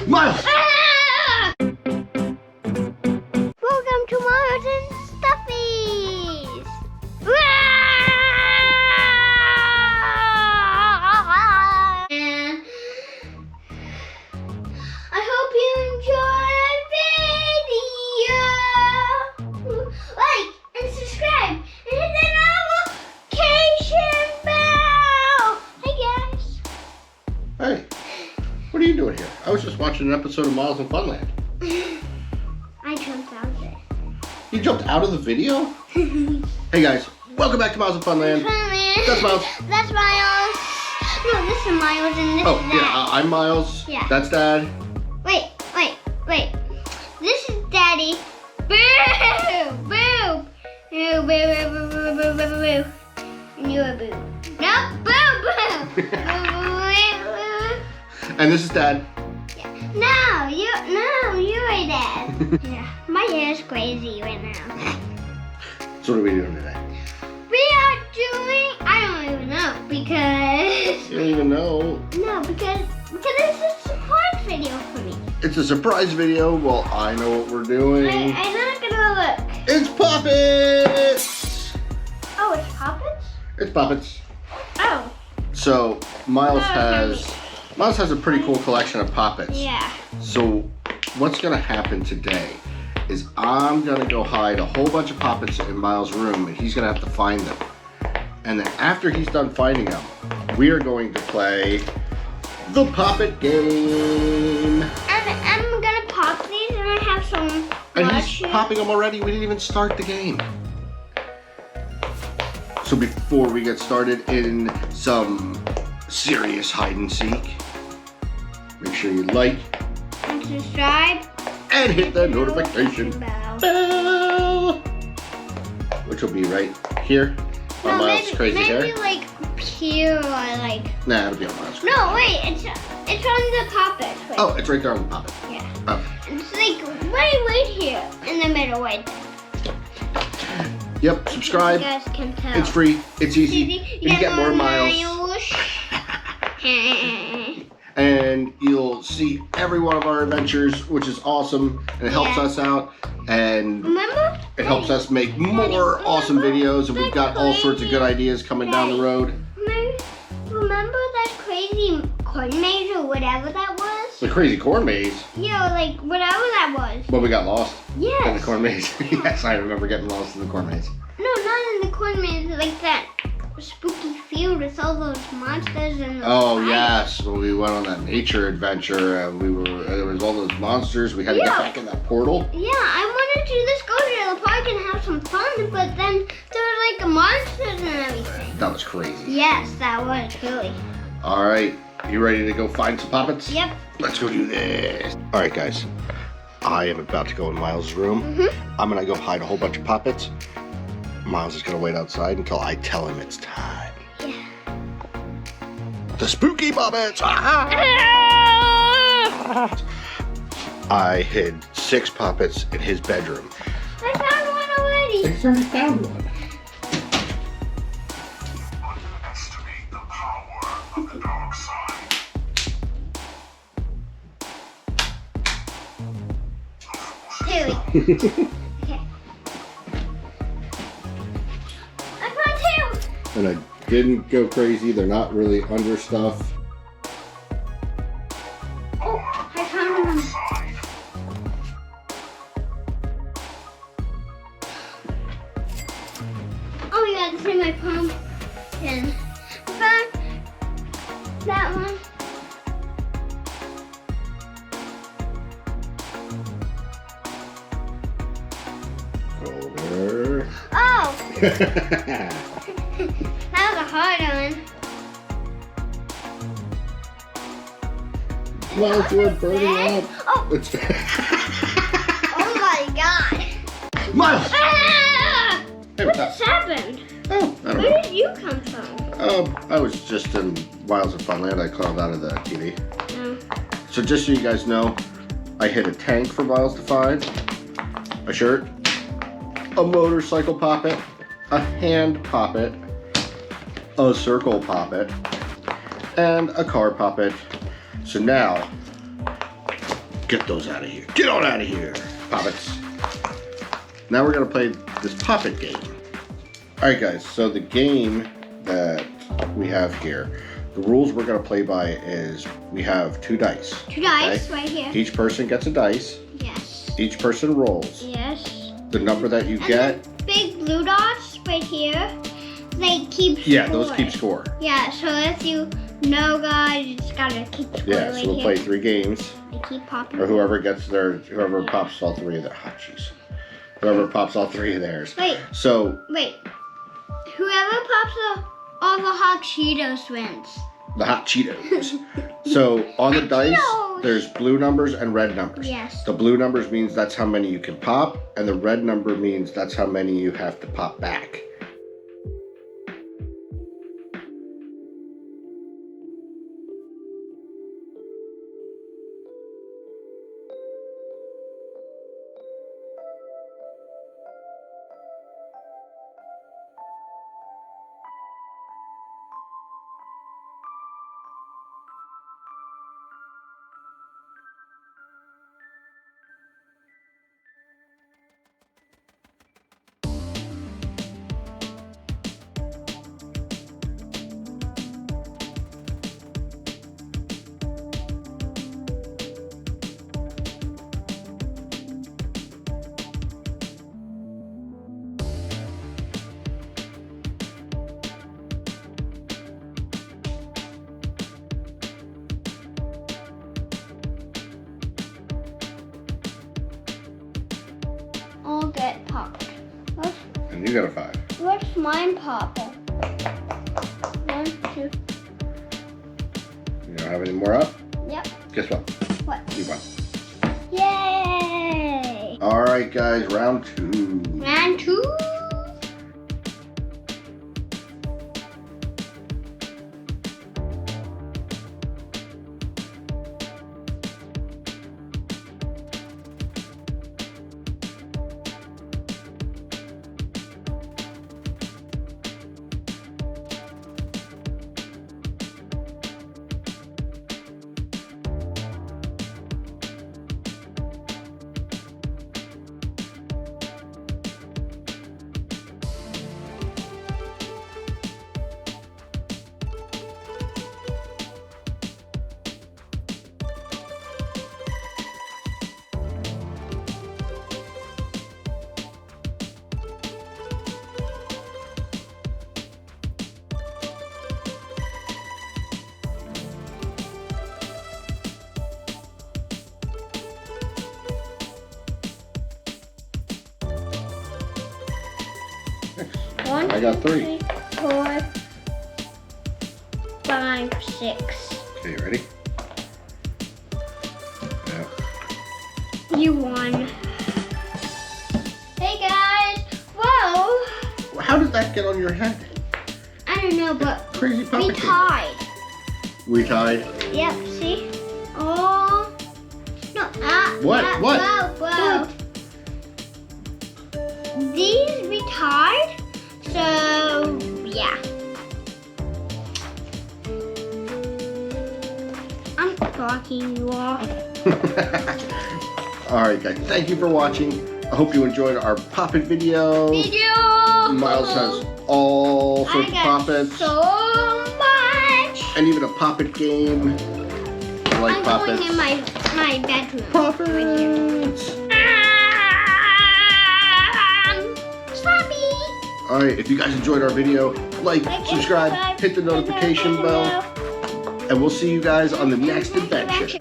Miles! Ah! Welcome to Miles and Stuffies! And I hope you enjoy the video. Like and subscribe and hit the notification bell. Hey guys. Hey, what are you doing here? I was just watching an episode of Miles in Funland. I jumped out there. You jumped out of the video? Hey guys, welcome back to Miles in Funland. That's Miles. That's Miles. No, this is Miles and this is Dad. Yeah, I'm Miles. Yeah. That's Dad. Wait. This is Daddy. Boo! Boo! Boo, boo, boo, boo, boo, boo, boo, boo. And you're a boo. No, boo, boo! And this is Dad. No, you're a dad. Yeah, my hair is crazy right now. So what are we doing today? We are doing, I don't even know because. You don't even know. No, because it's a surprise video for me. It's a surprise video. Well, I know what we're doing. I'm not gonna look. It's puppets! Oh, it's puppets? It's puppets. Oh. So Miles has a pretty cool collection of puppets. Yeah. So what's gonna happen today is I'm gonna go hide a whole bunch of puppets in Miles' room and he's gonna have to find them. And then after he's done finding them, we are going to play the puppet game. I'm gonna pop these and I have some And he's popping them already. We didn't even start the game. So before we get started in some serious hide and seek, make sure you like and subscribe and hit the notification bell, which will be right here on Miles' crazy hair. Maybe like here or like. Nah, it'll be on Miles. No, wait, it's on the puppet. Wait. Oh, it's right there on the puppet. Yeah. Oh. It's like right here in the middle, right there. Yep, subscribe. You guys can tell. It's free. It's easy. And you get more Miles. And you'll see every one of our adventures, which is awesome, and it helps us out, and remember? It helps us make more awesome videos, and we've got all sorts of good ideas coming down the road. Remember that crazy corn maze or whatever that was? The crazy corn maze? Yeah, like whatever that was. Well, we got lost in Yes. the corn maze. Yes, I remember getting lost in the corn maze. No, not in the corn maze, like that spooky field with all those monsters and those fires. Yes, when we went on that nature adventure, and there was all those monsters. We had to get back in that portal. Yeah, I wanted to just go to the park and have some fun, but then there were like monsters and everything. That was crazy. Yes, that was really. All right, you ready to go find some puppets? Yep. Let's go do this. All right, guys. I am about to go in Miles' room. I'm gonna go hide a whole bunch of puppets. Miles is gonna wait outside until I tell him it's time. Yeah. The spooky puppets! I hid 6 puppets in his bedroom. I found one already. I already found one. Underestimate the power of the dark side. Here we go. Okay. I found 2. And I didn't go crazy. They're not really under stuff. Oh, I found one. Oh yeah, this is my pumpkin. I found that one. Over. Oh! That was a hard one. Miles, you're burning up. Oh! It's Oh my god! Miles! Ah! Hey, What what's up? just happened? Oh, I don't know. Where did you come from? I was just in Miles in Funland. I climbed out of the TV. Oh. So just so you guys know, I hid a tank for Miles to find, a shirt, a motorcycle poppet, a hand poppet, a circle poppet, and a car poppet. So now, Get those out of here. Get on out of here, Poppets. Now we're gonna play this Pop It game. All right, guys, so the game that we have here, the rules we're gonna play by is we have 2 dice. 2 dice right here. Each person gets a dice. Yes. Each person rolls. Yes. The number that you And get. the big blue dots right here, they keep score. Yeah, those keep score. Yeah, so if you know, guys, you just gotta keep score Yeah, right so we'll here. play 3 games. They keep popping. Or whoever pops all 3 of their hot jeez. Whoever pops all 3 of theirs. Wait. So Wait. Whoever pops all the hot Cheetos wins. the hot Cheetos. So on the dice, Cheetos. there's blue numbers and red numbers. Yes. The blue numbers means that's how many you can pop, and the red number means that's how many you have to pop back. I'll get popped. And you got a 5. What's mine popping? 1, 2. You don't have any more up? Yep. Guess what? What? You won. Yay! All right, guys, round 2. Round 2. I got 3. 4, 5, 6. Okay, you ready? Yeah. You won. Hey guys! Whoa! How did that get on your head? I don't know, but Crazy we puppet. tied. We tied. Yep, see? Oh. No, What? yeah, What? Whoa, whoa. These we tied, so yeah. I'm blocking you off. All right, guys. Thank you for watching. I hope you enjoyed our Pop It video. Miles has all sorts of Poppets. So much. And even a Pop It game. I like I'm Poppets. going in my bedroom. Poppets. Sloppy. All right, if you guys enjoyed our video, like, subscribe, hit the notification bell, and we'll see you guys on the next adventure.